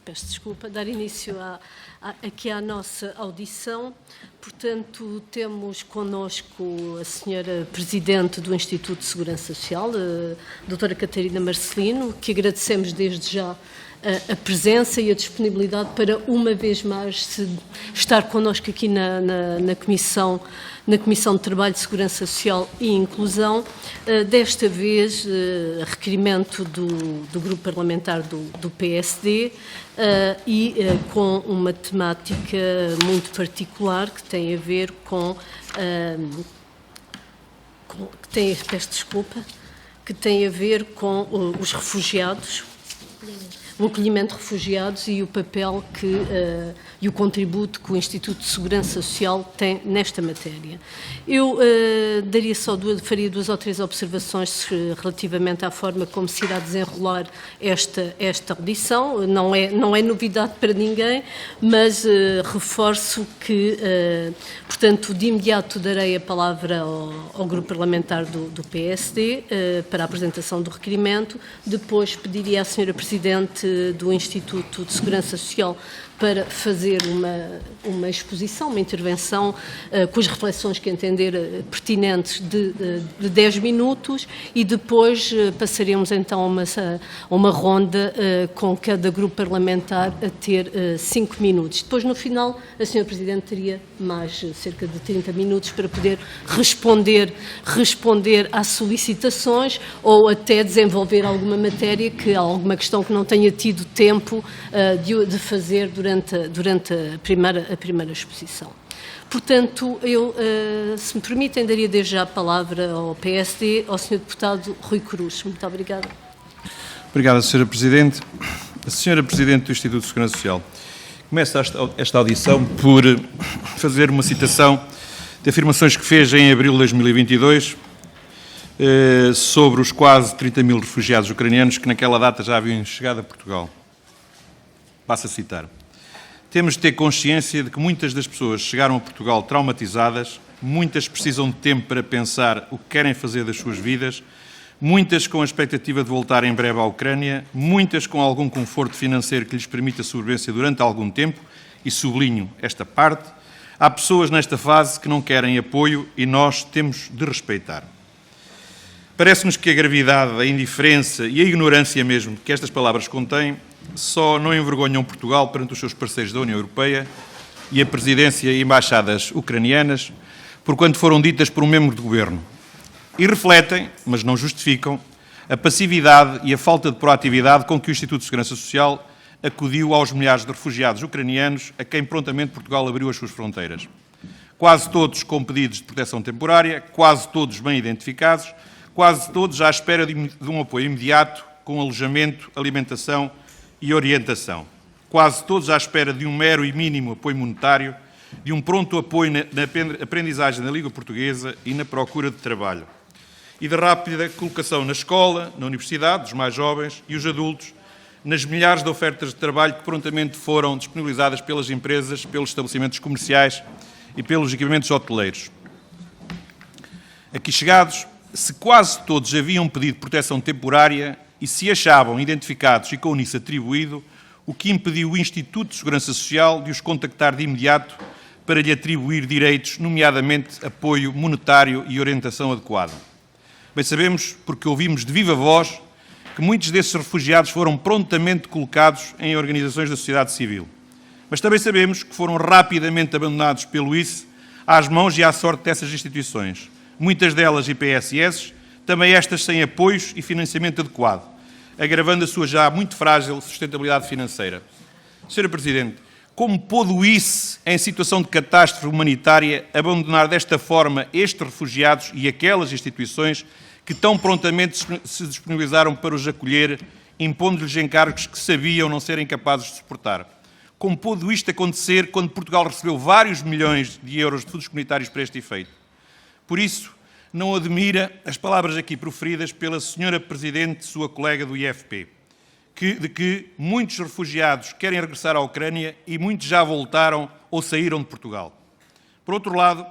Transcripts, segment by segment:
peço desculpa, dar início aqui à nossa audição. Portanto, temos connosco a senhora Presidente do Instituto de Segurança Social, a doutora Catarina Marcelino, que agradecemos desde já a presença e a disponibilidade para, uma vez mais, estar connosco aqui na Comissão de Trabalho, Segurança Social e Inclusão, desta vez a requerimento do Grupo Parlamentar do PSD e com uma temática muito particular que tem a ver que tem a ver com os refugiados, o acolhimento de refugiados e o papel e o contributo que o Instituto de Segurança Social tem nesta matéria. Eu faria 2 ou 3 observações relativamente à forma como se irá desenrolar esta audição. Não é novidade para ninguém, mas reforço que, portanto, de imediato darei a palavra ao Grupo Parlamentar do PSD para a apresentação do requerimento. Depois pediria à Sra. Presidente do Instituto de Segurança Social para fazer uma exposição, uma intervenção com as reflexões que entender pertinentes de 10 minutos e depois passaremos então a uma ronda com cada grupo parlamentar a ter 5 minutos. Depois, no final, a Sra. Presidente teria mais cerca de 30 minutos para poder responder às solicitações ou até desenvolver alguma matéria, alguma questão que não tenha tido tempo de fazer durante a primeira exposição. Portanto, eu, se me permitem, daria desde já a palavra ao PSD, ao Sr. Deputado Rui Cruz. Muito obrigada. Obrigado, Sra. Presidente. A Sra. Presidente do Instituto de Segurança Social começa esta audição por fazer uma citação de afirmações que fez em abril de 2022 sobre os quase 30 mil refugiados ucranianos que naquela data já haviam chegado a Portugal. Passo a citar. Temos de ter consciência de que muitas das pessoas chegaram a Portugal traumatizadas, muitas precisam de tempo para pensar o que querem fazer das suas vidas, muitas com a expectativa de voltar em breve à Ucrânia, muitas com algum conforto financeiro que lhes permita a sobrevivência durante algum tempo, e sublinho esta parte, há pessoas nesta fase que não querem apoio e nós temos de respeitar. Parece-nos que a gravidade, a indiferença e a ignorância mesmo que estas palavras contêm só não envergonham Portugal perante os seus parceiros da União Europeia e a presidência e embaixadas ucranianas, porquanto foram ditas por um membro de governo, e refletem, mas não justificam, a passividade e a falta de proatividade com que o Instituto de Segurança Social acudiu aos milhares de refugiados ucranianos a quem prontamente Portugal abriu as suas fronteiras. Quase todos com pedidos de proteção temporária, quase todos bem identificados, quase todos à espera de um apoio imediato com alojamento, alimentação e orientação. Quase todos à espera de um mero e mínimo apoio monetário, de um pronto apoio na aprendizagem da língua portuguesa e na procura de trabalho. E de rápida colocação na escola, na universidade, dos mais jovens e os adultos, nas milhares de ofertas de trabalho que prontamente foram disponibilizadas pelas empresas, pelos estabelecimentos comerciais e pelos equipamentos hoteleiros. Aqui chegados, se quase todos haviam pedido proteção temporária e se achavam identificados e com isso atribuído, o que impediu o Instituto de Segurança Social de os contactar de imediato para lhe atribuir direitos, nomeadamente apoio monetário e orientação adequada. Bem sabemos, porque ouvimos de viva voz, que muitos desses refugiados foram prontamente colocados em organizações da sociedade civil. Mas também sabemos que foram rapidamente abandonados pelo ICE às mãos e à sorte dessas instituições, muitas delas IPSS, também estas sem apoios e financiamento adequado, agravando a sua já muito frágil sustentabilidade financeira. Sra. Presidente, como pôde o ICE, em situação de catástrofe humanitária, abandonar desta forma estes refugiados e aquelas instituições que tão prontamente se disponibilizaram para os acolher, impondo-lhes encargos que sabiam não serem capazes de suportar? Como pôde isto acontecer quando Portugal recebeu vários milhões de euros de fundos comunitários para este efeito? Por isso, não admira as palavras aqui proferidas pela Sra. Presidente, sua colega do IFP, de que muitos refugiados querem regressar à Ucrânia e muitos já voltaram ou saíram de Portugal. Por outro lado,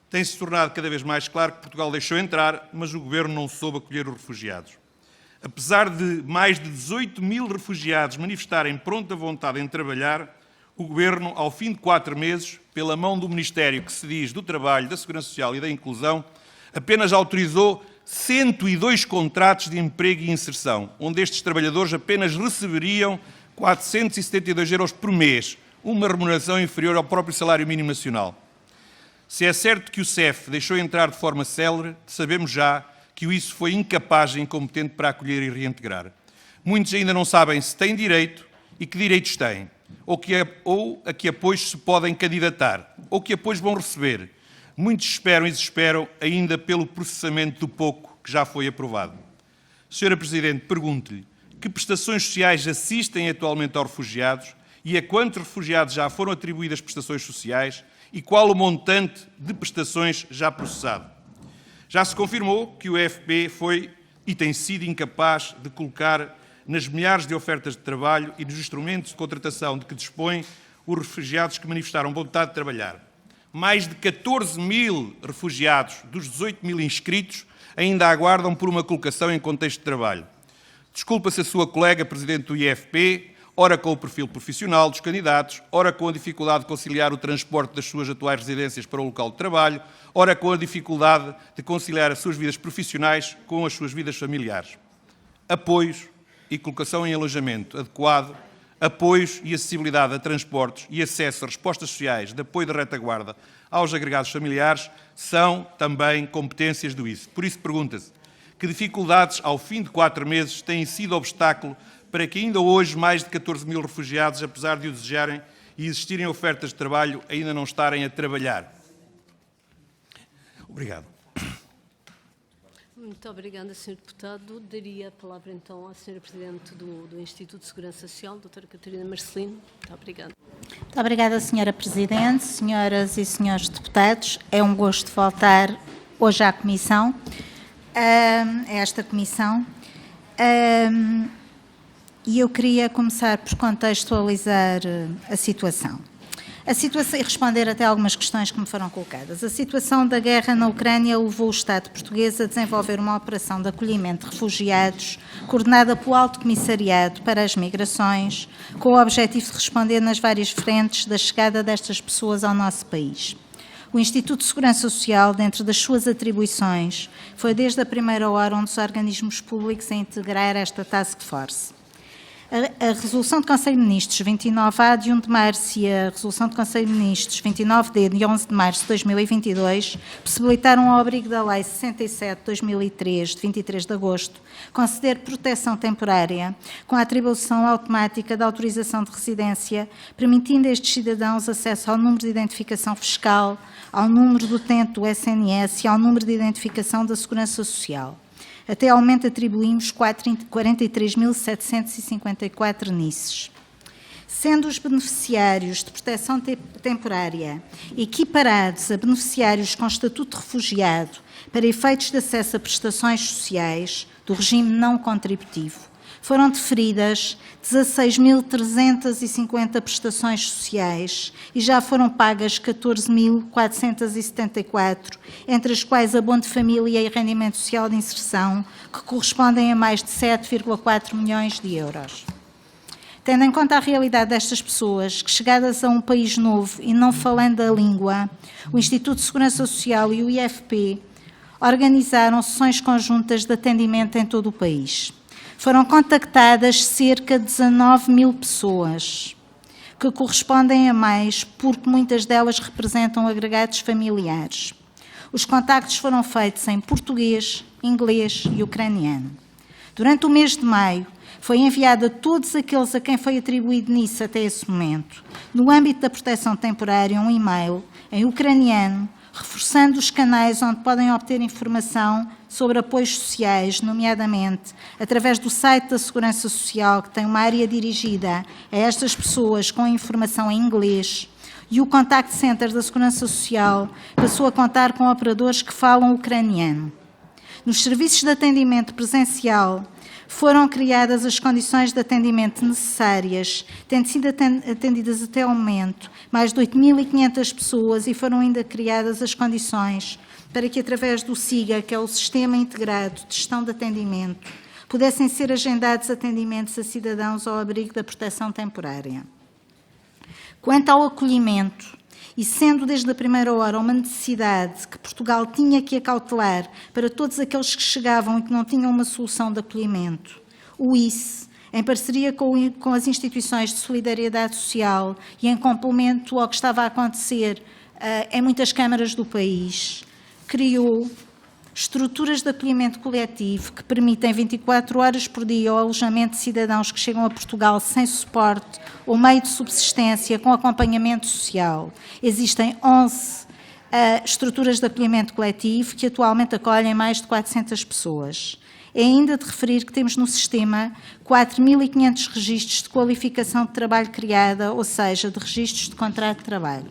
tem-se tornado cada vez mais claro que Portugal deixou entrar, mas o Governo não soube acolher os refugiados. Apesar de mais de 18 mil refugiados manifestarem pronta vontade em trabalhar, o Governo, ao fim de 4 meses, pela mão do Ministério que se diz do Trabalho, da Segurança Social e da Inclusão, apenas autorizou 102 contratos de emprego e inserção, onde estes trabalhadores apenas receberiam 472 euros por mês, uma remuneração inferior ao próprio salário mínimo nacional. Se é certo que o CEF deixou entrar de forma célere, sabemos já que o ISO foi incapaz e incompetente para acolher e reintegrar. Muitos ainda não sabem se têm direito e que direitos têm, ou a que apoios se podem candidatar, ou que apoios vão receber. Muitos esperam e desesperam ainda pelo processamento do pouco que já foi aprovado. Senhora Presidente, pergunto-lhe que prestações sociais assistem atualmente aos refugiados e a quantos refugiados já foram atribuídas prestações sociais e qual o montante de prestações já processado. Já se confirmou que o EFP foi e tem sido incapaz de colocar nas milhares de ofertas de trabalho e nos instrumentos de contratação de que dispõem os refugiados que manifestaram vontade de trabalhar. Mais de 14 mil refugiados dos 18 mil inscritos ainda aguardam por uma colocação em contexto de trabalho. Desculpa-se a sua colega, Presidente do IFP, ora com o perfil profissional dos candidatos, ora com a dificuldade de conciliar o transporte das suas atuais residências para o local de trabalho, ora com a dificuldade de conciliar as suas vidas profissionais com as suas vidas familiares. Apoios e colocação em alojamento adequado, apoios e acessibilidade a transportes e acesso a respostas sociais de apoio de retaguarda aos agregados familiares são também competências do ISO. Por isso pergunta-se, que dificuldades ao fim de 4 meses têm sido obstáculo para que ainda hoje mais de 14 mil refugiados, apesar de o desejarem e existirem ofertas de trabalho, ainda não estarem a trabalhar? Obrigado. Muito obrigada, Sr. Deputado. Daria a palavra então à Sra. Presidente do Instituto de Segurança Social, Dra. Catarina Marcelino. Muito obrigada. Muito obrigada, Sra. Presidente, senhoras e senhores deputados. É um gosto voltar hoje à Comissão, a esta Comissão. E eu queria começar por contextualizar a situação e responder até algumas questões que me foram colocadas. A situação da guerra na Ucrânia levou o Estado português a desenvolver uma operação de acolhimento de refugiados coordenada pelo Alto Comissariado para as Migrações, com o objetivo de responder nas várias frentes da chegada destas pessoas ao nosso país. O Instituto de Segurança Social, dentro das suas atribuições, foi desde a primeira hora um dos organismos públicos a integrar esta task force. A Resolução do Conselho de Ministros 29A de 1 de março e a Resolução do Conselho de Ministros 29D de 11 de março de 2022 possibilitaram ao abrigo da Lei 67 de 2003, de 23 de agosto, conceder proteção temporária com a atribuição automática da autorização de residência, permitindo a estes cidadãos acesso ao número de identificação fiscal, ao número do utente do SNS e ao número de identificação da Segurança Social. Até ao momento atribuímos 43.754 NISs. Sendo os beneficiários de proteção temporária equiparados a beneficiários com estatuto de refugiado para efeitos de acesso a prestações sociais do regime não contributivo, foram deferidas 16.350 prestações sociais e já foram pagas 14.474, entre as quais abono de família e rendimento social de inserção, que correspondem a mais de 7,4 milhões de euros. Tendo em conta a realidade destas pessoas, que chegadas a um país novo e não falando a língua, o Instituto de Segurança Social e o IFP organizaram sessões conjuntas de atendimento em todo o país. Foram contactadas cerca de 19 mil pessoas, que correspondem a mais, porque muitas delas representam agregados familiares. Os contactos foram feitos em português, inglês e ucraniano. Durante o mês de maio, foi enviado a todos aqueles a quem foi atribuído nisso até esse momento, no âmbito da proteção temporária, um e-mail em ucraniano, reforçando os canais onde podem obter informação sobre apoios sociais, nomeadamente através do site da Segurança Social, que tem uma área dirigida a estas pessoas com informação em inglês, e o Contact Center da Segurança Social passou a contar com operadores que falam ucraniano. Nos serviços de atendimento presencial, foram criadas as condições de atendimento necessárias, tendo sido atendidas até ao momento mais de 8.500 pessoas e foram ainda criadas as condições para que, através do SIGA, que é o Sistema Integrado de Gestão de Atendimento, pudessem ser agendados atendimentos a cidadãos ao abrigo da proteção temporária. Quanto ao acolhimento, e sendo desde a primeira hora uma necessidade que Portugal tinha que acautelar para todos aqueles que chegavam e que não tinham uma solução de acolhimento, o ICE, em parceria com as instituições de solidariedade social e em complemento ao que estava a acontecer em muitas câmaras do país, criou estruturas de acolhimento coletivo que permitem 24 horas por dia o alojamento de cidadãos que chegam a Portugal sem suporte ou meio de subsistência com acompanhamento social. Existem 11 estruturas de acolhimento coletivo que atualmente acolhem mais de 400 pessoas. É ainda de referir que temos no sistema 4.500 registros de qualificação de trabalho criada, ou seja, de registros de contrato de trabalho.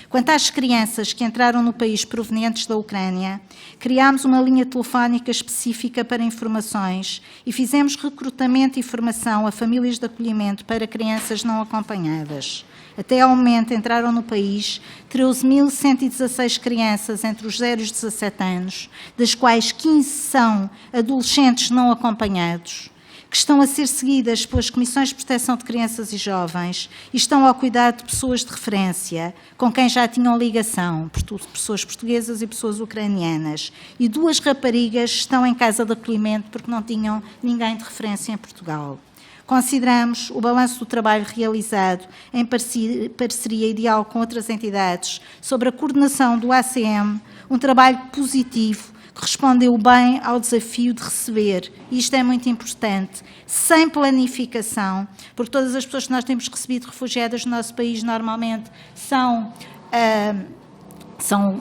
Quanto às crianças que entraram no país provenientes da Ucrânia, criámos uma linha telefónica específica para informações e fizemos recrutamento e formação a famílias de acolhimento para crianças não acompanhadas. Até ao momento entraram no país 13.116 crianças entre os 0 e os 17 anos, das quais 15 são adolescentes não acompanhados, que estão a ser seguidas pelas Comissões de Proteção de Crianças e Jovens e estão ao cuidado de pessoas de referência, com quem já tinham ligação, pessoas portuguesas e pessoas ucranianas. E 2 raparigas estão em casa de acolhimento porque não tinham ninguém de referência em Portugal. Consideramos o balanço do trabalho realizado em parceria e diálogo com outras entidades sobre a coordenação do ACM, um trabalho positivo, que respondeu bem ao desafio de receber, e isto é muito importante, sem planificação, porque todas as pessoas que nós temos recebido refugiadas no nosso país normalmente são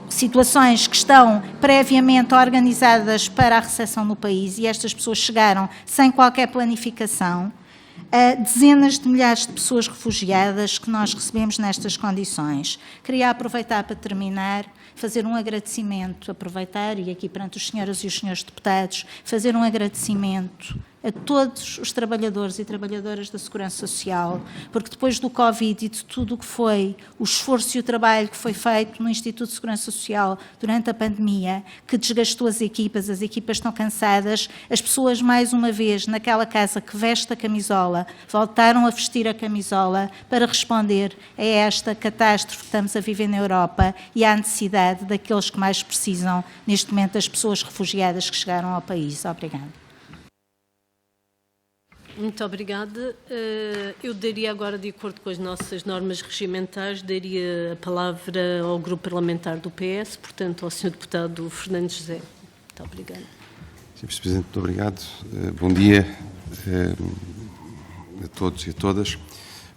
situações que estão previamente organizadas para a recepção no país e estas pessoas chegaram sem qualquer planificação. Dezenas de milhares de pessoas refugiadas que nós recebemos nestas condições. Queria aproveitar para terminar, fazer um agradecimento, aproveitar, e aqui perante os senhoras e os senhores deputados, fazer um agradecimento a todos os trabalhadores e trabalhadoras da Segurança Social, porque depois do Covid e de tudo o que foi o esforço e o trabalho que foi feito no Instituto de Segurança Social durante a pandemia, que desgastou as equipas estão cansadas, as pessoas, mais uma vez, naquela casa que veste a camisola, voltaram a vestir a camisola para responder a esta catástrofe que estamos a viver na Europa e à necessidade daqueles que mais precisam, neste momento, das pessoas refugiadas que chegaram ao país. Obrigada. Muito obrigada. Eu daria agora, de acordo com as nossas normas regimentais, daria a palavra ao Grupo Parlamentar do PS, portanto, ao Sr. Deputado Fernando José. Muito obrigada. Sr. Presidente, muito obrigado. Bom dia a todos e a todas.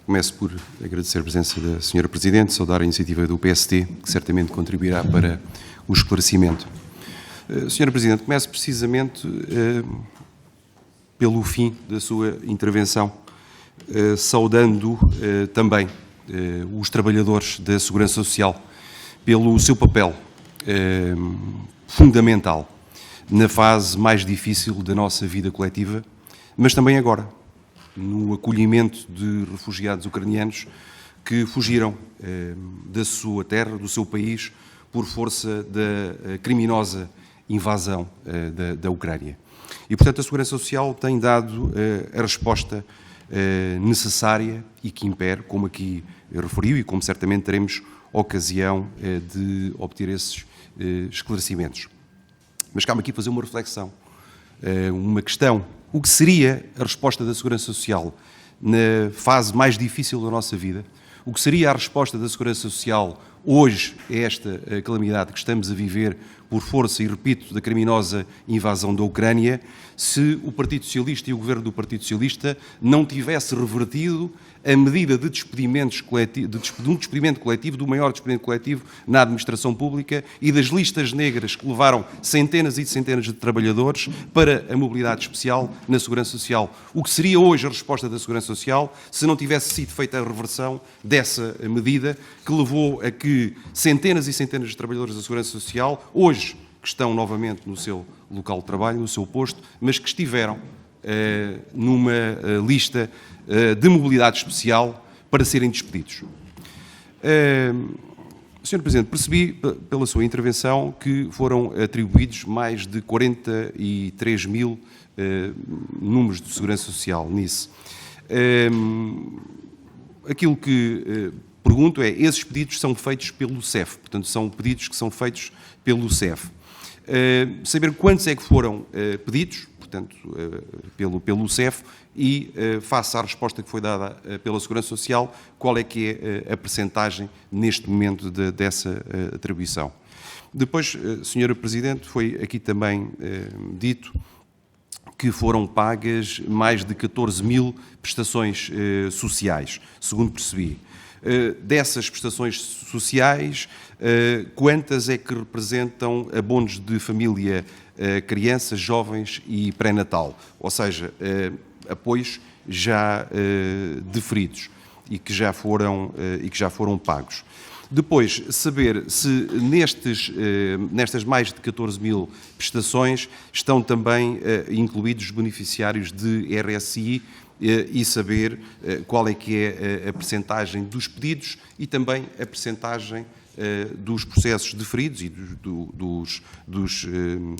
Começo por agradecer a presença da Sra. Presidente, saudar a iniciativa do PST, que certamente contribuirá para o esclarecimento. Sra. Presidente, começo precisamente pelo fim da sua intervenção, saudando também os trabalhadores da Segurança Social pelo seu papel fundamental na fase mais difícil da nossa vida coletiva, mas também agora, no acolhimento de refugiados ucranianos que fugiram da sua terra, do seu país, por força da criminosa invasão da Ucrânia. E, portanto, a Segurança Social tem dado a resposta necessária e que impere, como aqui referiu e como certamente teremos ocasião de obter esses esclarecimentos. Mas cabe aqui fazer uma reflexão, uma questão. O que seria a resposta da Segurança Social na fase mais difícil da nossa vida? O que seria a resposta da Segurança Social hoje a esta calamidade que estamos a viver por força, e repito, da criminosa invasão da Ucrânia, se o Partido Socialista e o Governo do Partido Socialista não tivesse revertido a medida de despedimento coletivo, do maior despedimento coletivo na administração pública e das listas negras que levaram centenas e centenas de trabalhadores para a mobilidade especial na Segurança Social. O que seria hoje a resposta da Segurança Social se não tivesse sido feita a reversão dessa medida que levou a que centenas e centenas de trabalhadores da Segurança Social, hoje que estão novamente no seu local de trabalho, no seu posto, mas que estiveram numa lista de mobilidade especial para serem despedidos. Sr. Presidente, percebi pela sua intervenção que foram atribuídos mais de 43 mil números de segurança social nisso. Aquilo que pergunto é, esses pedidos são feitos pelo CEF, portanto, são pedidos que são feitos pelo CEF. Saber quantos é que foram pedidos, portanto, pelo CEF, e, face à resposta que foi dada pela Segurança Social, qual é que é a percentagem neste momento dessa atribuição. Depois, Sra. Presidente, foi aqui também dito que foram pagas mais de 14 mil prestações sociais, segundo percebi. Dessas prestações sociais, quantas é que representam abonos de família, crianças, jovens e pré-natal? Ou seja, apoios já deferidos e que já foram pagos. Depois, saber se nestas mais de 14 mil prestações estão também incluídos os beneficiários de RSI e saber qual é que é a percentagem dos pedidos e também a percentagem dos processos deferidos e dos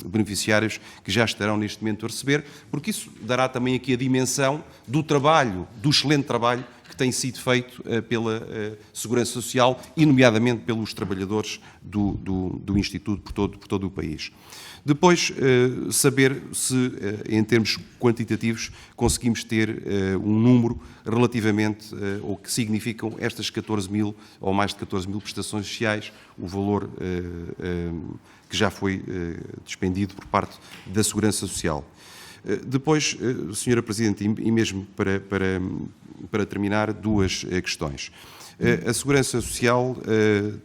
beneficiários que já estarão neste momento a receber, porque isso dará também aqui a dimensão do trabalho, do excelente trabalho que tem sido feito pela Segurança Social e, nomeadamente, pelos trabalhadores do Instituto por todo o país. Depois, saber se, em termos quantitativos, conseguimos ter um número relativamente, ou que significam estas 14 mil, ou mais de 14 mil prestações sociais, o valor que já foi despendido por parte da Segurança Social. Depois, Sra. Presidente, e mesmo para terminar, duas questões. A Segurança Social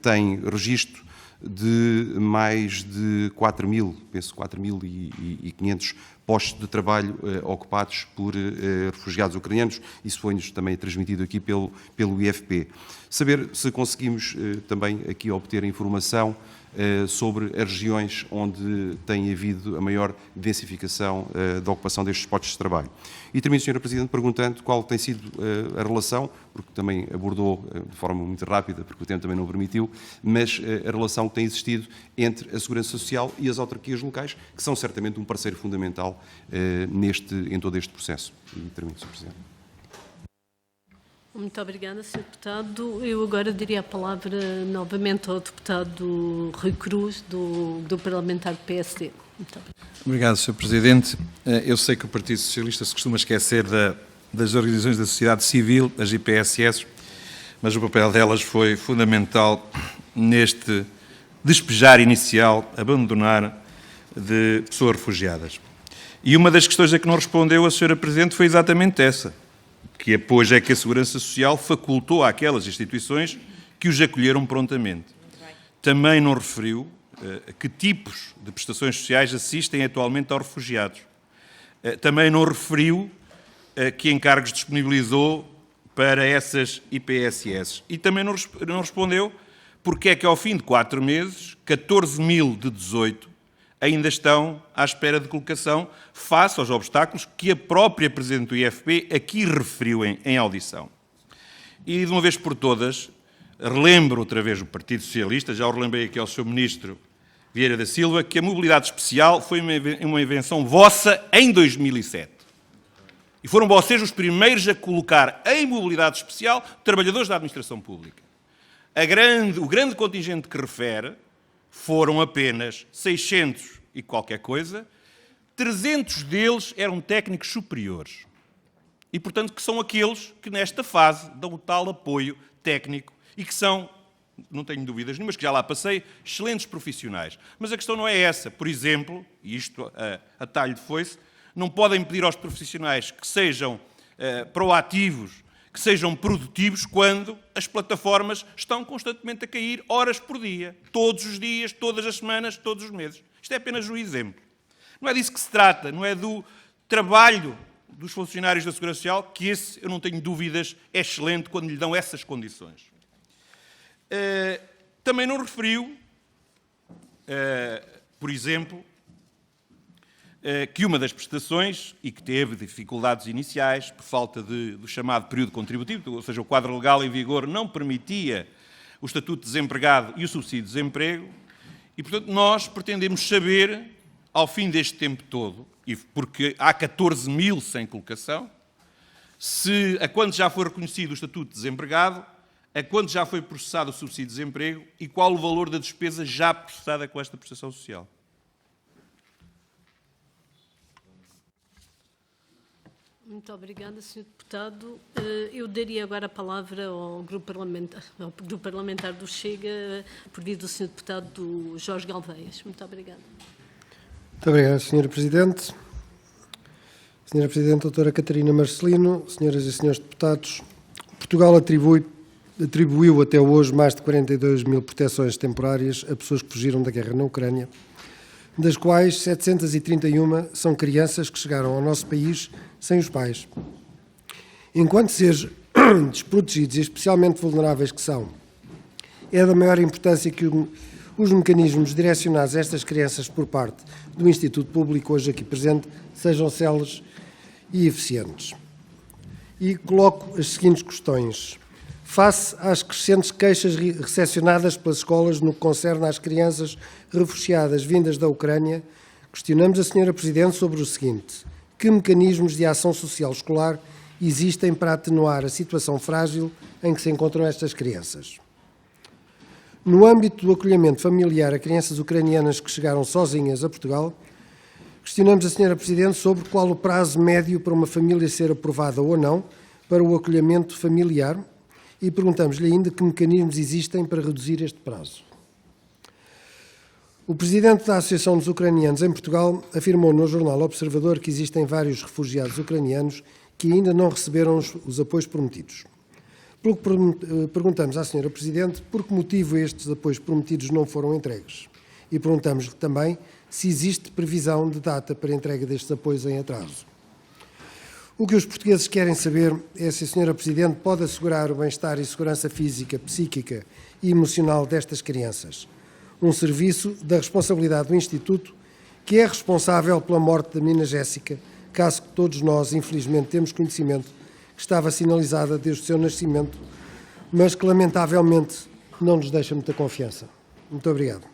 tem registro de mais de 4 mil, penso 4.500 postos de trabalho ocupados por refugiados ucranianos. Isso foi-nos também transmitido aqui pelo IFP. Saber se conseguimos também aqui obter informação sobre as regiões onde tem havido a maior densificação da ocupação destes postos de trabalho. E termino, Sra. Presidente, perguntando qual tem sido a relação, porque também abordou de forma muito rápida, porque o tempo também não o permitiu, mas a relação que tem existido entre a Segurança Social e as autarquias locais, que são certamente um parceiro fundamental em todo este processo. E termino, Sr. Presidente. Muito obrigada, Sr. Deputado. Eu agora diria a palavra novamente ao Deputado Rui Cruz, do Parlamentar do PSD. Muito obrigado, Sr. Presidente. Eu sei que o Partido Socialista se costuma esquecer das organizações da sociedade civil, as IPSS, mas o papel delas foi fundamental neste despejar inicial, abandonar de pessoas refugiadas. E uma das questões a que não respondeu a Sra. Presidente foi exatamente essa. Que apoio é que a Segurança Social facultou àquelas instituições que os acolheram prontamente. Também não referiu a que tipos de prestações sociais assistem atualmente aos refugiados. Também não referiu a que encargos disponibilizou para essas IPSS. E também não respondeu porque é que ao fim de 4 meses, 14 mil de 18 ainda estão à espera de colocação face aos obstáculos que a própria Presidente do IFP aqui referiu em audição. E, de uma vez por todas, relembro outra vez o Partido Socialista, já o relembrei aqui ao Sr. Ministro Vieira da Silva, que a mobilidade especial foi uma invenção vossa em 2007. E foram vocês os primeiros a colocar em mobilidade especial trabalhadores da administração pública. O grande contingente que refere foram apenas 600 e qualquer coisa, 300 deles eram técnicos superiores. E, portanto, que são aqueles que, nesta fase, dão o tal apoio técnico e que são, não tenho dúvidas nenhumas, que já lá passei, excelentes profissionais. Mas a questão não é essa. Por exemplo, e isto a talho de foice, não podem pedir aos profissionais que sejam proativos, que sejam produtivos quando as plataformas estão constantemente a cair horas por dia, todos os dias, todas as semanas, todos os meses. Isto é apenas um exemplo. Não é disso que se trata, não é do trabalho dos funcionários da Segurança Social, que esse, eu não tenho dúvidas, é excelente quando lhe dão essas condições. Também não referiu, por exemplo, que uma das prestações, e que teve dificuldades iniciais por falta do chamado período contributivo, ou seja, o quadro legal em vigor não permitia o estatuto de desempregado e o subsídio de desemprego, e, portanto, nós pretendemos saber, ao fim deste tempo todo, e porque há 14 mil sem colocação, se a quando já foi reconhecido o estatuto de desempregado, a quando já foi processado o subsídio de desemprego e qual o valor da despesa já processada com esta prestação social. Muito obrigada, Sr. Deputado. Eu daria agora a palavra ao Grupo Parlamentar do Chega, por via do Sr. Deputado Jorge Galveias. Muito obrigada. Muito obrigado, Sra. Presidente. Sra. Presidente, doutora Catarina Marcelino, senhoras e senhores deputados, Portugal atribuiu até hoje mais de 42 mil proteções temporárias a pessoas que fugiram da guerra na Ucrânia, das quais 731 são crianças que chegaram ao nosso país sem os pais. Enquanto seres desprotegidos e especialmente vulneráveis que são, é da maior importância que os mecanismos direcionados a estas crianças por parte do Instituto Público, hoje aqui presente, sejam céleres e eficientes. E coloco as seguintes questões. Face às crescentes queixas recepcionadas pelas escolas no que concerne às crianças refugiadas vindas da Ucrânia, questionamos a Sra. Presidente sobre o seguinte: que mecanismos de ação social escolar existem para atenuar a situação frágil em que se encontram estas crianças? No âmbito do acolhimento familiar a crianças ucranianas que chegaram sozinhas a Portugal, questionamos a Sra. Presidente sobre qual o prazo médio para uma família ser aprovada ou não para o acolhimento familiar e perguntamos-lhe ainda que mecanismos existem para reduzir este prazo. O Presidente da Associação dos Ucranianos em Portugal afirmou no jornal Observador que existem vários refugiados ucranianos que ainda não receberam os apoios prometidos. Pelo que perguntamos à Sra. Presidente por que motivo estes apoios prometidos não foram entregues. E perguntamos-lhe também se existe previsão de data para a entrega destes apoios em atraso. O que os portugueses querem saber é se a Sra. Presidente pode assegurar o bem-estar e segurança física, psíquica e emocional destas crianças. Um serviço da responsabilidade do Instituto, que é responsável pela morte da menina Jéssica, caso que todos nós, infelizmente, temos conhecimento, que estava sinalizada desde o seu nascimento, mas que, lamentavelmente, não nos deixa muita confiança. Muito obrigado.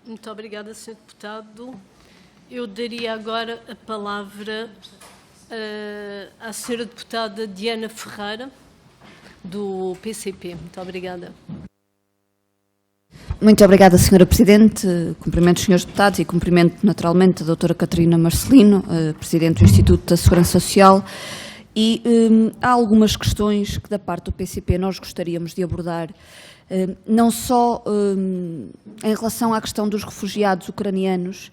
Muito obrigada, Sr. Deputado. Eu daria agora a palavra à Sra. Deputada Diana Ferreira, do PCP. Muito obrigada. Muito obrigada, Sra. Presidente. Cumprimento os senhores deputados e cumprimento naturalmente a doutora Catarina Marcelino, Presidente do Instituto da Segurança Social. E há algumas questões que da parte do PCP nós gostaríamos de abordar, não só em relação à questão dos refugiados ucranianos,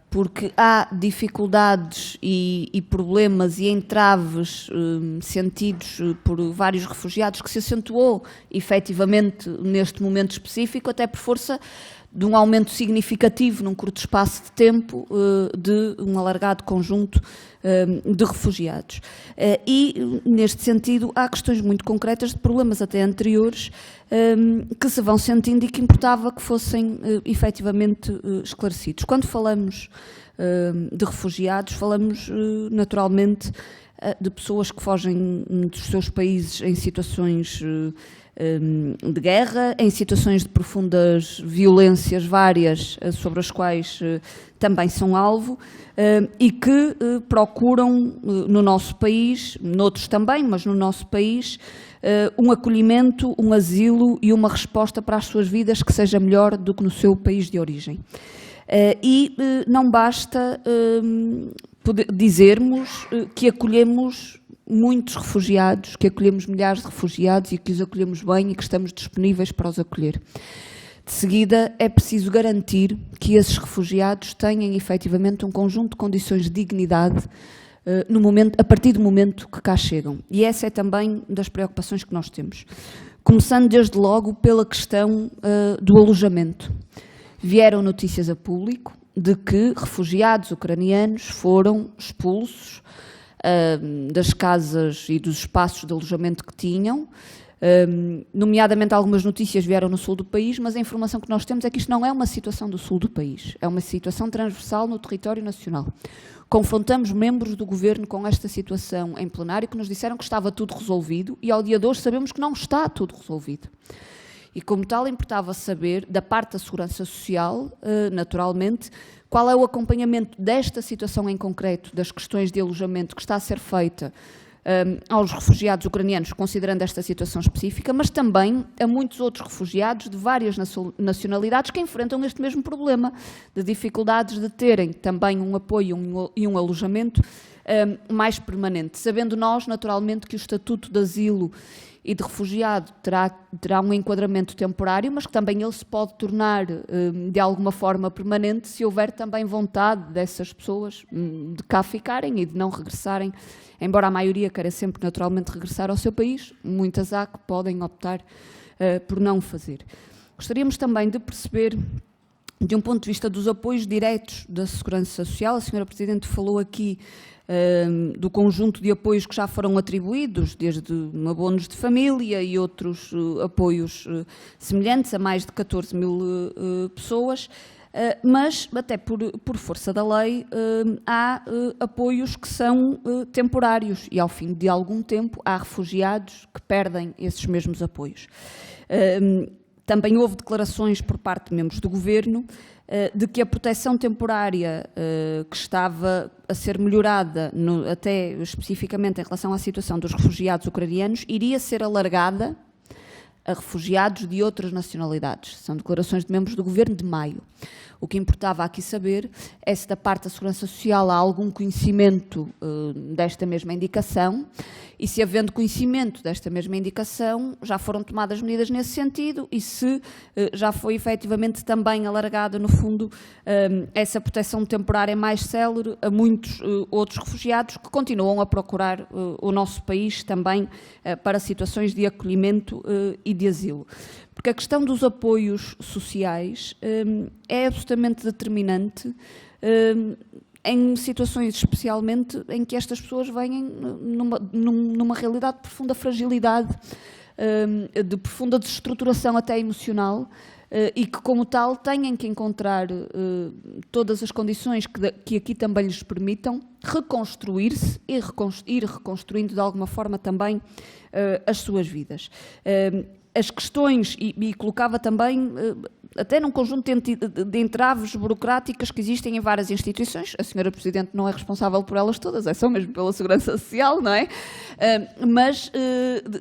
porque há dificuldades e problemas e entraves sentidos por vários refugiados que se acentuou efetivamente neste momento específico, até por força de um aumento significativo num curto espaço de tempo de um alargado conjunto de refugiados. E, neste sentido, há questões muito concretas de problemas até anteriores que se vão sentindo e que importava que fossem efetivamente esclarecidos. Quando falamos de refugiados, falamos naturalmente de pessoas que fogem dos seus países em situações de guerra, em situações de profundas violências várias sobre as quais também são alvo e que procuram no nosso país, noutros também, mas no nosso país, um acolhimento, um asilo e uma resposta para as suas vidas que seja melhor do que no seu país de origem. E não basta dizermos que acolhemos muitos refugiados, que acolhemos milhares de refugiados e que os acolhemos bem e que estamos disponíveis para os acolher. De seguida, é preciso garantir que esses refugiados tenham efetivamente um conjunto de condições de dignidade a partir do momento que cá chegam. E essa é também das preocupações que nós temos. Começando desde logo pela questão do alojamento. Vieram notícias a público de que refugiados ucranianos foram expulsos das casas e dos espaços de alojamento que tinham, nomeadamente algumas notícias vieram no sul do país, mas a informação que nós temos é que isto não é uma situação do sul do país, é uma situação transversal no território nacional. confrontamos membros do Governo com esta situação em plenário que nos disseram que estava tudo resolvido e ao dia de hoje sabemos que não está tudo resolvido. E como tal importava saber, da parte da Segurança Social, naturalmente, qual é o acompanhamento desta situação em concreto, das questões de alojamento que está a ser feita aos refugiados ucranianos, considerando esta situação específica, mas também a muitos outros refugiados de várias nacionalidades que enfrentam este mesmo problema, de dificuldades de terem também um apoio e um alojamento mais permanente, sabendo nós, naturalmente, que o Estatuto de Asilo e de refugiado terá um enquadramento temporário, mas que também ele se pode tornar de alguma forma permanente se houver também vontade dessas pessoas de cá ficarem e de não regressarem, embora a maioria queira sempre naturalmente regressar ao seu país, muitas há que podem optar por não fazer. Gostaríamos também de perceber, de um ponto de vista dos apoios diretos da Segurança Social, a Sra. Presidente falou aqui do conjunto de apoios que já foram atribuídos, desde abonos de família e outros apoios semelhantes a mais de 14 mil pessoas, mas até por força da lei há apoios que são temporários e ao fim de algum tempo há refugiados que perdem esses mesmos apoios. Também houve declarações por parte de membros do Governo de que a proteção temporária que estava a ser melhorada, até especificamente em relação à situação dos refugiados ucranianos, iria ser alargada a refugiados de outras nacionalidades. São declarações de membros do Governo de maio. O que importava aqui saber é se da parte da Segurança Social há algum conhecimento desta mesma indicação e se, havendo conhecimento desta mesma indicação, já foram tomadas medidas nesse sentido e se já foi efetivamente também alargada, no fundo, essa proteção temporária mais célere a muitos outros refugiados que continuam a procurar o nosso país também para situações de acolhimento e de asilo. Porque a questão dos apoios sociais é absolutamente determinante em situações especialmente em que estas pessoas vêm numa realidade de profunda fragilidade, de profunda desestruturação até emocional, e que, como tal, têm que encontrar todas as condições que aqui também lhes permitam reconstruir-se e ir reconstruindo de alguma forma também as suas vidas. As questões, e colocava também, até num conjunto de entraves burocráticas que existem em várias instituições, a Sra. Presidente não é responsável por elas todas, é só mesmo pela Segurança Social, não é? Mas,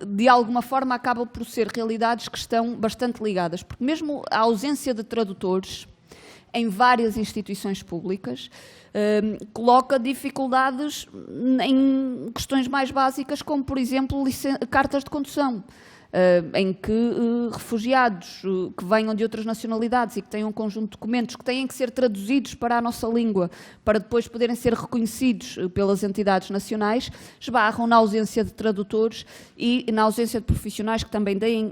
de alguma forma, acaba por ser realidades que estão bastante ligadas, porque mesmo a ausência de tradutores em várias instituições públicas coloca dificuldades em questões mais básicas, como, por exemplo, cartas de condução, em que refugiados que venham de outras nacionalidades e que tenham um conjunto de documentos que têm que ser traduzidos para a nossa língua para depois poderem ser reconhecidos pelas entidades nacionais, esbarram na ausência de tradutores e na ausência de profissionais que também deem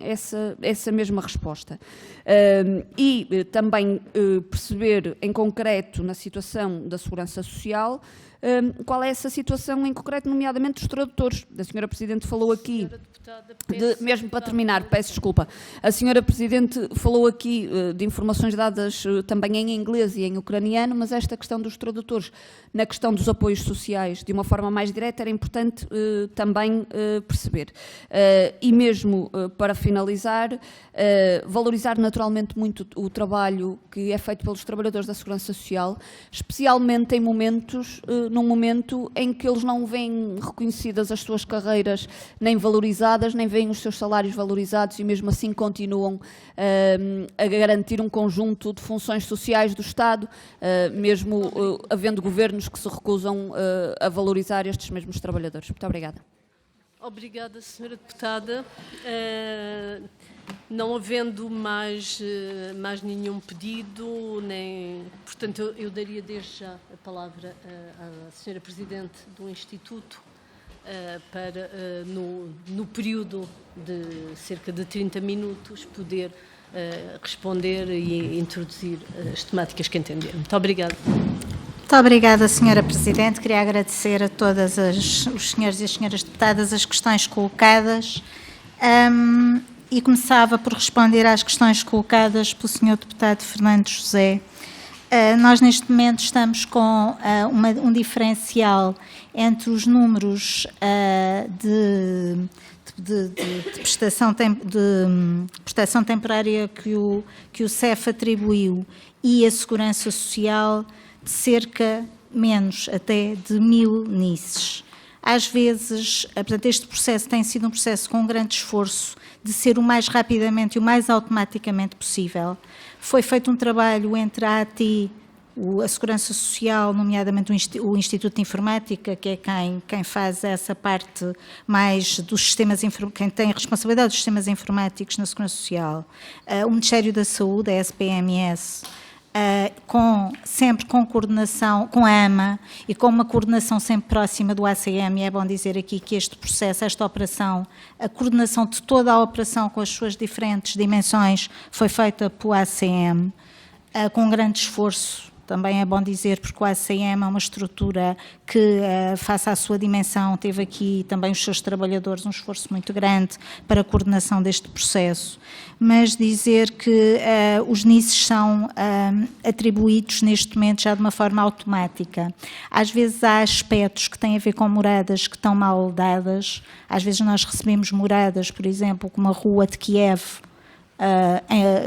essa mesma resposta. E também perceber em concreto na situação da Segurança Social qual é essa situação em concreto, nomeadamente dos tradutores. A Sra. Presidente falou aqui, mesmo para terminar, peço desculpa, a Sra. Presidente falou aqui de informações dadas também em inglês e em ucraniano, mas esta questão dos tradutores, na questão dos apoios sociais, de uma forma mais direta, era importante também perceber. E mesmo para finalizar, valorizar naturalmente muito o trabalho que é feito pelos trabalhadores da Segurança Social, especialmente em momentos num momento em que eles não veem reconhecidas as suas carreiras nem valorizadas, nem veem os seus salários valorizados e mesmo assim continuam a garantir um conjunto de funções sociais do Estado, mesmo havendo governos que se recusam a valorizar estes mesmos trabalhadores. Muito obrigada. Obrigada, Sra. Deputada. Não havendo mais nenhum pedido, portanto, eu daria desde já a palavra à Sra. Presidente do Instituto para, no período de cerca de 30 minutos, poder responder e introduzir as temáticas que entender. Muito obrigada. Muito obrigada, Sra. Presidente. Queria agradecer a todas os senhores e as senhoras deputadas as questões colocadas. E começava por responder às questões colocadas pelo Sr. Deputado Fernando José Nós, neste momento, estamos com um diferencial entre os números de prestação temporária que o CEF atribuiu e a Segurança Social de cerca menos até de 1000 NISs. Às vezes, portanto, este processo tem sido um processo com grande esforço de ser o mais rapidamente e o mais automaticamente possível. Foi feito um trabalho entre a AT, a Segurança Social, nomeadamente o Instituto de Informática, que é quem faz essa parte mais dos sistemas, quem tem a responsabilidade dos sistemas informáticos na Segurança Social, o Ministério da Saúde, a SPMS, sempre com coordenação, com a AMA e com uma coordenação sempre próxima do ACM, e é bom dizer aqui que este processo, esta operação, a coordenação de toda a operação com as suas diferentes dimensões foi feita pelo ACM, com grande esforço. Também é bom dizer, porque o ACM é uma estrutura que, face à sua dimensão, teve aqui também os seus trabalhadores um esforço muito grande para a coordenação deste processo. Mas dizer que os NISs são atribuídos neste momento já de uma forma automática. Às vezes há aspectos que têm a ver com moradas que estão mal dadas. Às vezes nós recebemos moradas, por exemplo, como a rua de Kiev,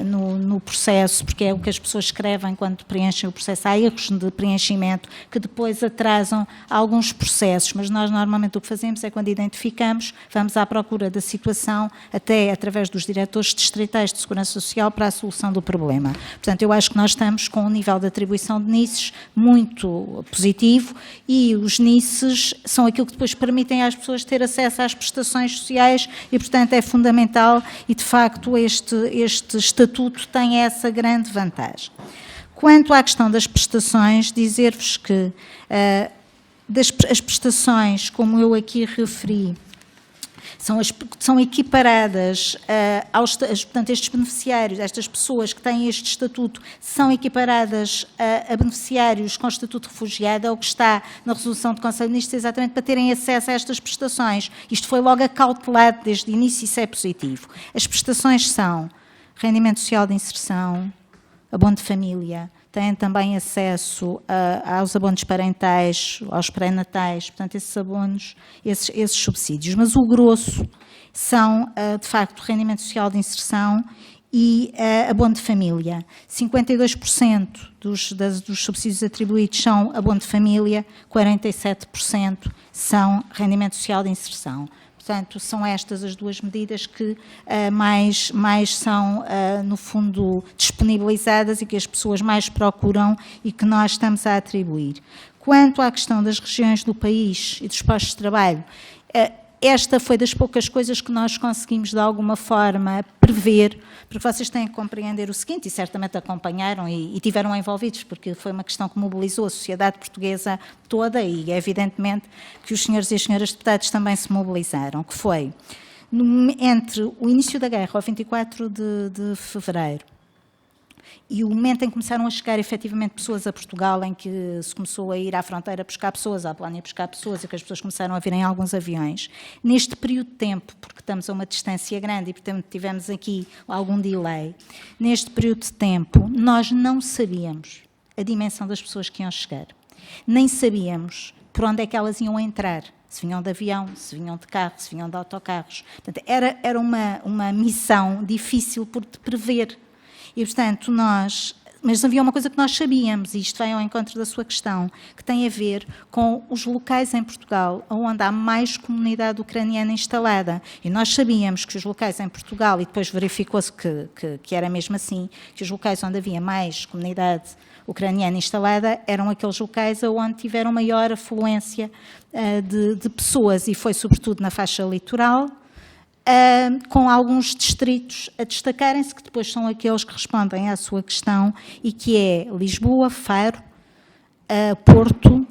no processo, porque é o que as pessoas escrevem quando preenchem o processo. Há erros de preenchimento que depois atrasam alguns processos, mas nós normalmente o que fazemos é, quando identificamos, vamos à procura da situação, até através dos diretores distritais de Segurança Social, para a solução do problema. Portanto, eu acho que nós estamos com um nível de atribuição de NISs muito positivo, e os NISs são aquilo que depois permitem às pessoas ter acesso às prestações sociais e, portanto, é fundamental, e de facto este estatuto tem essa grande vantagem. Quanto à questão das prestações, dizer-vos que as prestações, como eu aqui referi, são equiparadas portanto, estes beneficiários, estas pessoas que têm este estatuto, são equiparadas a beneficiários com estatuto de refugiado, é o que está na resolução do Conselho de Ministros, exatamente para terem acesso a estas prestações. Isto foi logo acautelado desde o início, isso é positivo. As prestações são rendimento social de inserção, abono de família, têm também acesso aos abonos parentais, aos pré-natais, portanto, esses abonos, esses subsídios. Mas o grosso são, de facto, rendimento social de inserção e abono de família. 52% dos subsídios atribuídos são abono de família, 47% são rendimento social de inserção. Portanto, são estas as duas medidas que mais são, no fundo, disponibilizadas e que as pessoas mais procuram e que nós estamos a atribuir. Quanto à questão das regiões do país e dos postos de trabalho, esta foi das poucas coisas que nós conseguimos, de alguma forma, prever, porque vocês têm que compreender o seguinte, e certamente acompanharam e tiveram envolvidos, porque foi uma questão que mobilizou a sociedade portuguesa toda, e é evidentemente que os senhores e as senhoras deputados também se mobilizaram, que foi, entre o início da guerra, ao 24 de fevereiro, e o momento em que começaram a chegar efetivamente pessoas a Portugal, em que se começou a ir à fronteira buscar pessoas, à Polónia buscar pessoas, e que as pessoas começaram a vir em alguns aviões, neste período de tempo, porque estamos a uma distância grande e, portanto, tivemos aqui algum delay, neste período de tempo, nós não sabíamos a dimensão das pessoas que iam chegar, nem sabíamos por onde é que elas iam entrar, se vinham de avião, se vinham de carro, se vinham de autocarros. Portanto, era uma missão difícil de prever. E, portanto, mas havia uma coisa que nós sabíamos, e isto vai ao encontro da sua questão, que tem a ver com os locais em Portugal onde há mais comunidade ucraniana instalada. E nós sabíamos que os locais em Portugal, e depois verificou-se que era mesmo assim, que os locais onde havia mais comunidade ucraniana instalada eram aqueles locais onde tiveram maior afluência de pessoas, e foi sobretudo na faixa litoral, com alguns distritos a destacarem-se, que depois são aqueles que respondem à sua questão, e que é Lisboa, Faro, Porto,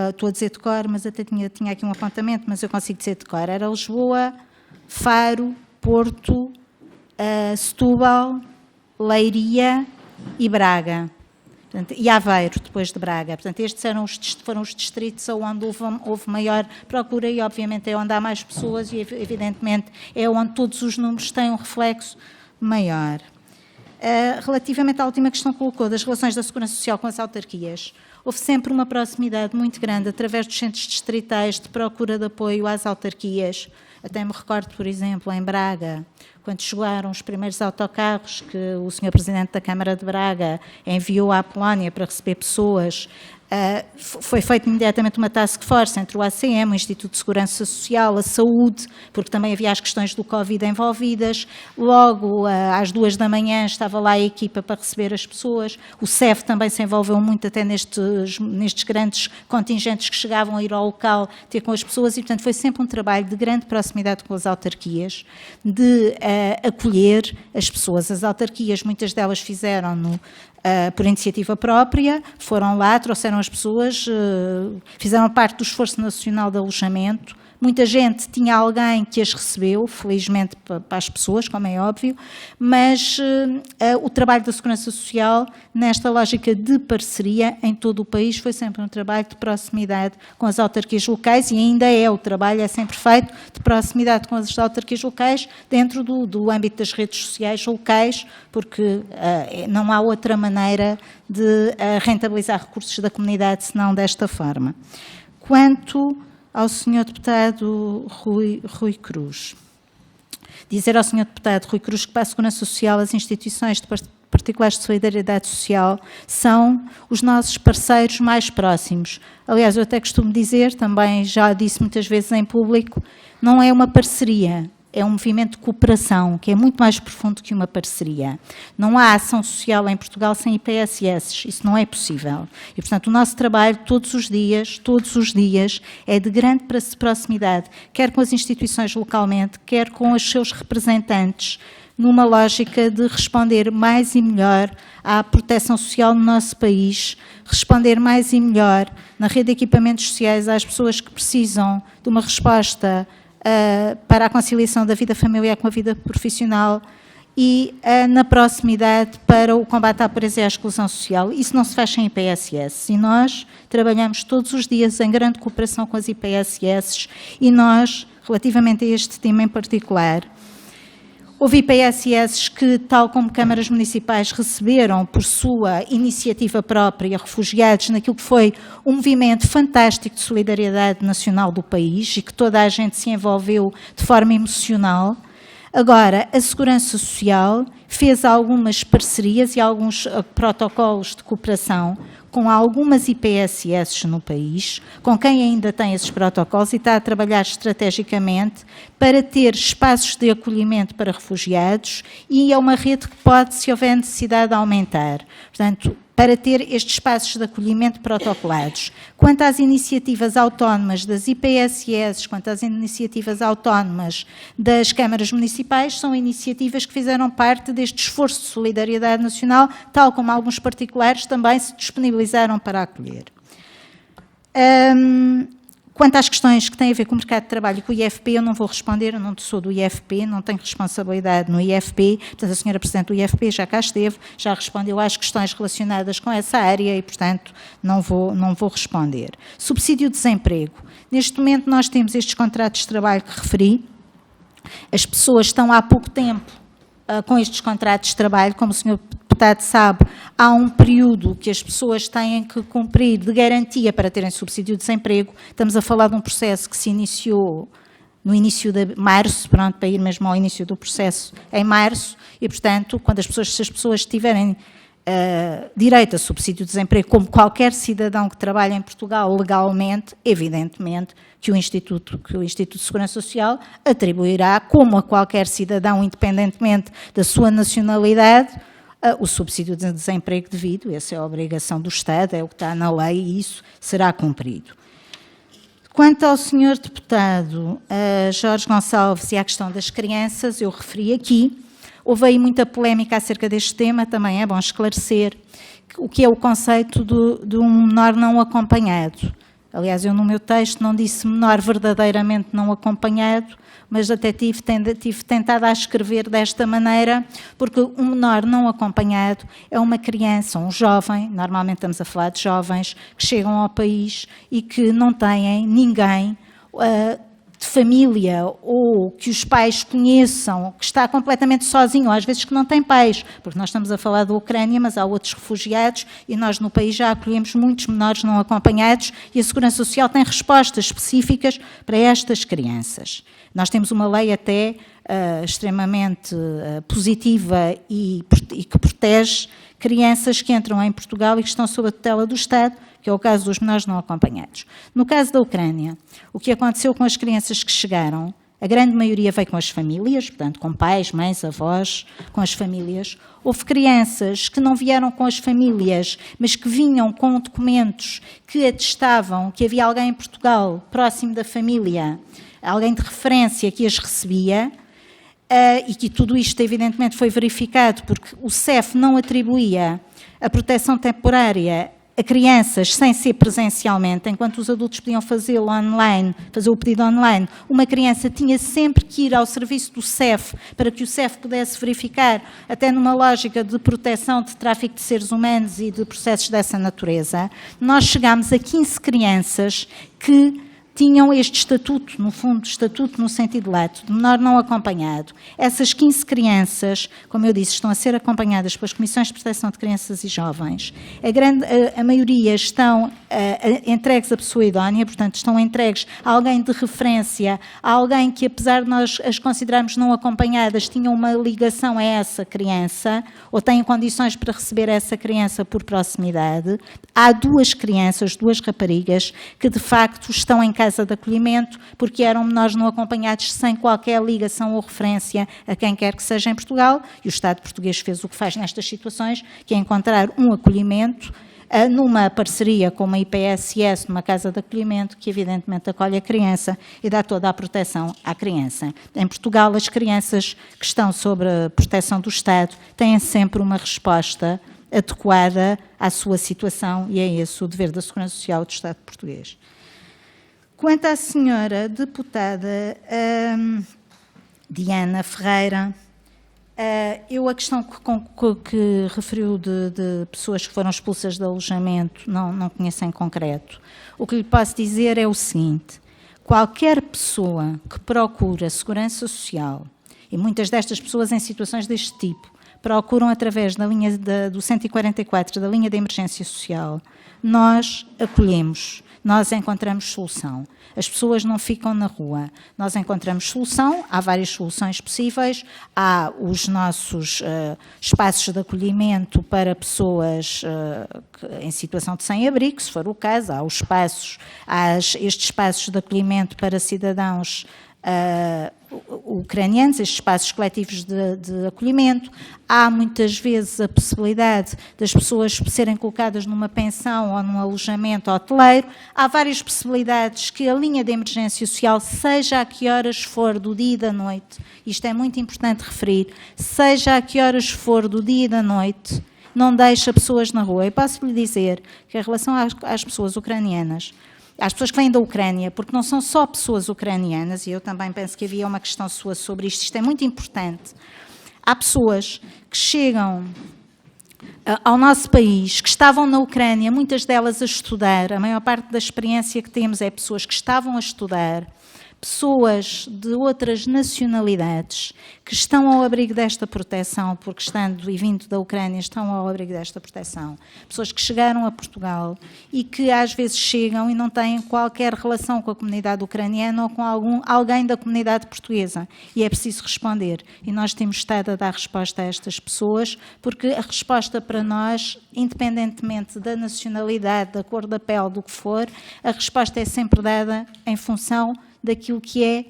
estou a dizer de cor, mas até tinha aqui um apontamento, mas eu consigo dizer de cor, era Lisboa, Faro, Porto, Setúbal, Leiria e Braga. Portanto, e Aveiro, depois de Braga. Portanto, estes foram os distritos onde houve maior procura, e obviamente é onde há mais pessoas, e evidentemente é onde todos os números têm um reflexo maior. Relativamente à última questão que colocou, das relações da Segurança Social com as autarquias, houve sempre uma proximidade muito grande através dos centros distritais de procura de apoio às autarquias. Até me recordo, por exemplo, em Braga, quando chegaram os primeiros autocarros que o Sr. Presidente da Câmara de Braga enviou à Polónia para receber pessoas, foi feita imediatamente uma task force entre o ACM, o Instituto de Segurança Social, a Saúde, porque também havia as questões do Covid envolvidas. Logo, às 2 da manhã, estava lá a equipa para receber as pessoas. O CEF também se envolveu muito até nestes grandes contingentes que chegavam a ir ao local ter com as pessoas e, portanto, foi sempre um trabalho de grande proximidade com as autarquias, de acolher as pessoas. As autarquias, muitas delas fizeram-no por iniciativa própria, foram lá, trouxeram as pessoas, fizeram parte do esforço nacional de alojamento. Muita gente tinha alguém que as recebeu, felizmente para as pessoas, como é óbvio, mas o trabalho da Segurança Social, nesta lógica de parceria em todo o país, foi sempre um trabalho de proximidade com as autarquias locais e ainda é, o trabalho é sempre feito de proximidade com as autarquias locais dentro do âmbito das redes sociais locais, porque não há outra maneira de rentabilizar recursos da comunidade senão desta forma. Quanto ao Sr. Deputado Rui Cruz. Dizer ao Sr. Deputado Rui Cruz que para a Segurança Social as instituições particulares de solidariedade social são os nossos parceiros mais próximos. Aliás, eu até costumo dizer, também já disse muitas vezes em público, não é uma parceria, é um movimento de cooperação, que é muito mais profundo que uma parceria. Não há ação social em Portugal sem IPSS, isso não é possível. E, portanto, o nosso trabalho todos os dias, é de grande proximidade, quer com as instituições localmente, quer com os seus representantes, numa lógica de responder mais e melhor à proteção social no nosso país, responder mais e melhor na rede de equipamentos sociais às pessoas que precisam de uma resposta para a conciliação da vida familiar com a vida profissional e na proximidade para o combate à pobreza e à exclusão social. Isso não se faz sem IPSS e nós trabalhamos todos os dias em grande cooperação com as IPSS e nós, relativamente a este tema em particular, houve IPSS que, tal como câmaras municipais, receberam por sua iniciativa própria refugiados naquilo que foi um movimento fantástico de solidariedade nacional do país e que toda a gente se envolveu de forma emocional. Agora, a Segurança Social fez algumas parcerias e alguns protocolos de cooperação com algumas IPSS no país, com quem ainda tem esses protocolos e está a trabalhar estrategicamente para ter espaços de acolhimento para refugiados e é uma rede que pode, se houver necessidade, aumentar. Portanto, para ter estes espaços de acolhimento protocolados. Quanto às iniciativas autónomas das IPSS, quanto às iniciativas autónomas das câmaras municipais, são iniciativas que fizeram parte deste esforço de solidariedade nacional, tal como alguns particulares também se disponibilizaram para acolher. Quanto às questões que têm a ver com o mercado de trabalho e com o IFP, eu não vou responder, eu não sou do IFP, não tenho responsabilidade no IFP, portanto a senhora Presidente do IFP já cá esteve, já respondeu às questões relacionadas com essa área e, portanto, não vou responder. Subsídio de desemprego. Neste momento nós temos estes contratos de trabalho que referi, as pessoas estão há pouco tempo com estes contratos de trabalho, como o senhor deputado sabe, há um período que as pessoas têm que cumprir de garantia para terem subsídio de desemprego. Estamos a falar de um processo que se iniciou no início de março, pronto, para ir mesmo ao início do processo em março, e, portanto, se as pessoas tiverem direito a subsídio de desemprego, como qualquer cidadão que trabalha em Portugal legalmente, evidentemente que o Instituto de Segurança Social atribuirá, como a qualquer cidadão, independentemente da sua nacionalidade, o subsídio de desemprego devido. Essa é a obrigação do Estado, é o que está na lei e isso será cumprido. Quanto ao senhor deputado Jorge Gonçalves e à questão das crianças, eu referi aqui, houve aí muita polémica acerca deste tema, também é bom esclarecer o que é o conceito de um menor não acompanhado. Aliás, eu no meu texto não disse menor verdadeiramente não acompanhado, mas até tive tentado a escrever desta maneira, porque um menor não acompanhado é uma criança, um jovem, normalmente estamos a falar de jovens, que chegam ao país e que não têm ninguém de família ou que os pais conheçam, que está completamente sozinho, ou às vezes que não tem pais, porque nós estamos a falar da Ucrânia, mas há outros refugiados e nós no país já acolhemos muitos menores não acompanhados e a Segurança Social tem respostas específicas para estas crianças. Nós temos uma lei até extremamente positiva e que protege crianças que entram em Portugal e que estão sob a tutela do Estado, que é o caso dos menores não acompanhados. No caso da Ucrânia, o que aconteceu com as crianças que chegaram, a grande maioria veio com as famílias, portanto, com pais, mães, avós, com as famílias. Houve crianças que não vieram com as famílias, mas que vinham com documentos que atestavam que havia alguém em Portugal, próximo da família, alguém de referência que as recebia, e que tudo isto, evidentemente, foi verificado, porque o CEF não atribuía a proteção temporária a crianças sem ser presencialmente, enquanto os adultos podiam fazê-lo online, fazer o pedido online, uma criança tinha sempre que ir ao serviço do CEF para que o CEF pudesse verificar, até numa lógica de proteção de tráfico de seres humanos e de processos dessa natureza. Nós chegámos a 15 crianças que tinham este estatuto, no fundo, estatuto no sentido lato, de menor não acompanhado. Essas 15 crianças, como eu disse, estão a ser acompanhadas pelas Comissões de Proteção de Crianças e Jovens. A maioria estão entregues à pessoa idónea, portanto, estão entregues a alguém de referência, a alguém que, apesar de nós as considerarmos não acompanhadas, tinham uma ligação a essa criança, ou têm condições para receber essa criança por proximidade. Há 2 crianças, 2 raparigas, que de facto estão em casa de acolhimento porque eram menores não acompanhados sem qualquer ligação ou referência a quem quer que seja em Portugal, e o Estado português fez o que faz nestas situações, que é encontrar um acolhimento numa parceria com uma IPSS, numa casa de acolhimento, que evidentemente acolhe a criança e dá toda a proteção à criança. Em Portugal, as crianças que estão sob a proteção do Estado têm sempre uma resposta adequada à sua situação, e é esse o dever da Segurança Social do Estado português. Quanto à senhora deputada Diana Ferreira, eu a questão que referiu de pessoas que foram expulsas de alojamento não conheço em concreto. O que lhe posso dizer é o seguinte: qualquer pessoa que procura segurança social, e muitas destas pessoas em situações deste tipo, procuram através da linha do 144, da linha de emergência social, nós acolhemos. Nós encontramos solução. As pessoas não ficam na rua. Nós encontramos solução, há várias soluções possíveis. Há os nossos espaços de acolhimento para pessoas em situação de sem-abrigo, se for o caso. Há estes espaços de acolhimento para cidadãos ucranianos, estes espaços coletivos de acolhimento. Há muitas vezes a possibilidade das pessoas serem colocadas numa pensão ou num alojamento hoteleiro. Há várias possibilidades que a linha de emergência social, seja a que horas for do dia e da noite, isto é muito importante referir, seja a que horas for do dia e da noite, não deixa pessoas na rua. Eu posso lhe dizer que em relação às pessoas ucranianas, às pessoas que vêm da Ucrânia, porque não são só pessoas ucranianas, e eu também penso que havia uma questão sua sobre isto é muito importante. Há pessoas que chegam ao nosso país, que estavam na Ucrânia, muitas delas a estudar, a maior parte da experiência que temos é pessoas que estavam a estudar, pessoas de outras nacionalidades que estão ao abrigo desta proteção, porque estando e vindo da Ucrânia estão ao abrigo desta proteção. Pessoas que chegaram a Portugal e que às vezes chegam e não têm qualquer relação com a comunidade ucraniana ou com alguém da comunidade portuguesa. E é preciso responder. E nós temos estado a dar resposta a estas pessoas, porque a resposta para nós, independentemente da nacionalidade, da cor da pele, do que for, a resposta é sempre dada em função daquilo que é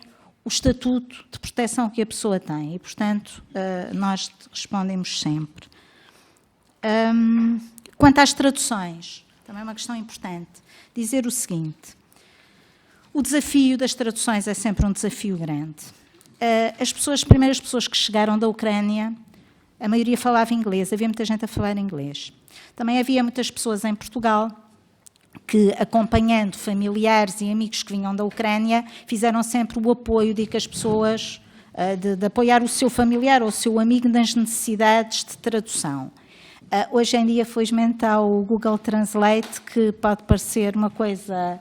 o estatuto de proteção que a pessoa tem e, portanto, nós respondemos sempre. Quanto às traduções, também é uma questão importante, dizer o seguinte: o desafio das traduções é sempre um desafio grande. As primeiras pessoas que chegaram da Ucrânia, a maioria falava inglês, havia muita gente a falar inglês. Também havia muitas pessoas em Portugal que, acompanhando familiares e amigos que vinham da Ucrânia, fizeram sempre o apoio de que as pessoas, de apoiar o seu familiar ou o seu amigo nas necessidades de tradução. Hoje em dia, felizmente, há o Google Translate, que pode parecer uma coisa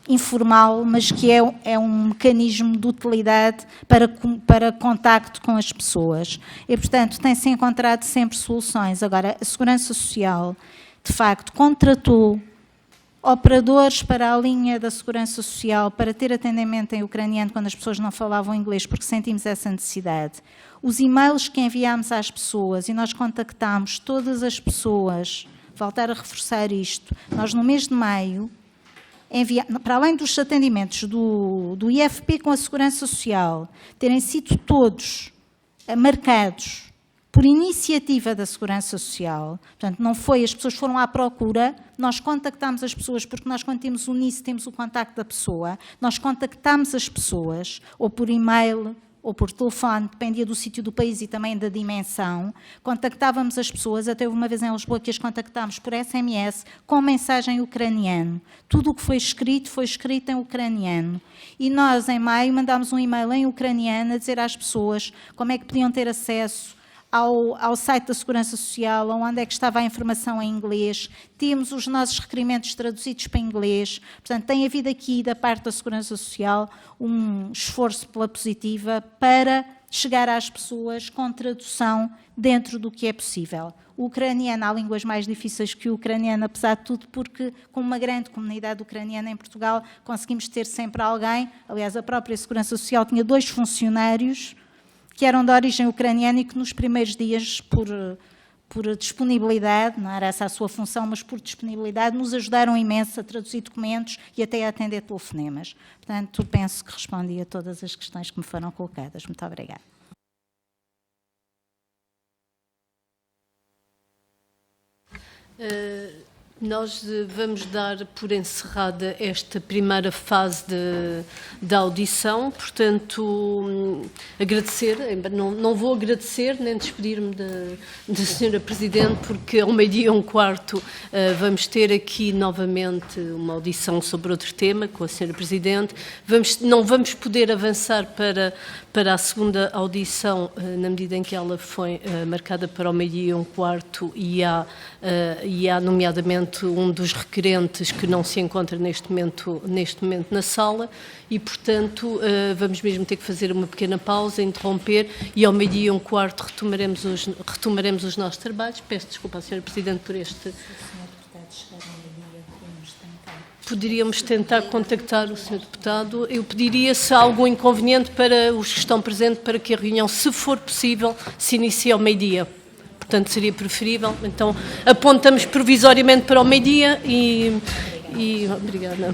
informal, mas que é um mecanismo de utilidade para contacto com as pessoas. E, portanto, tem-se encontrado sempre soluções. Agora, a Segurança Social, de facto, contratou operadores para a linha da Segurança Social, para ter atendimento em ucraniano quando as pessoas não falavam inglês, porque sentimos essa necessidade. Os e-mails que enviámos às pessoas, e nós contactámos todas as pessoas, voltar a reforçar isto, nós no mês de maio, para além dos atendimentos do IFP com a Segurança Social, terem sido todos marcados por iniciativa da Segurança Social, portanto, não foi, as pessoas foram à procura, nós contactámos as pessoas, porque nós, quando temos o NIS, temos o contacto da pessoa, nós contactámos as pessoas, ou por e-mail, ou por telefone, dependia do sítio do país e também da dimensão, contactávamos as pessoas, até houve uma vez em Lisboa que as contactámos por SMS, com mensagem em ucraniano. Tudo o que foi escrito em ucraniano. E nós, em maio, mandámos um e-mail em ucraniano a dizer às pessoas como é que podiam ter acesso ao site da Segurança Social, onde é que estava a informação em inglês, temos os nossos requerimentos traduzidos para inglês, portanto tem havido aqui da parte da Segurança Social um esforço pela positiva para chegar às pessoas com tradução dentro do que é possível. O ucraniano, há línguas mais difíceis que o ucraniano, apesar de tudo, porque com uma grande comunidade ucraniana em Portugal conseguimos ter sempre alguém, aliás a própria Segurança Social tinha 2 funcionários que eram de origem ucraniana e que nos primeiros dias, por disponibilidade, não era essa a sua função, mas por disponibilidade, nos ajudaram imenso a traduzir documentos e até a atender telefonemas. Portanto, penso que respondi a todas as questões que me foram colocadas. Muito obrigada. Nós vamos dar por encerrada esta primeira fase da audição, portanto, agradecer, não vou agradecer nem despedir-me da Sra. Presidente, porque ao 12:15 vamos ter aqui novamente uma audição sobre outro tema com a Sra. Presidente. Não vamos poder avançar para a segunda audição, na medida em que ela foi marcada para o 12:15 e há nomeadamente um dos requerentes que não se encontra neste momento na sala e, portanto, vamos mesmo ter que fazer uma pequena pausa, interromper e ao 12:15 retomaremos os nossos trabalhos. Peço desculpa à Sra. Presidente por este... Poderíamos tentar contactar o Sr. Deputado. Eu pediria, se há algum inconveniente para os que estão presentes, para que a reunião, se for possível, se inicie ao 12:00. Portanto, seria preferível. Então, apontamos provisoriamente para o 12:00 e obrigada.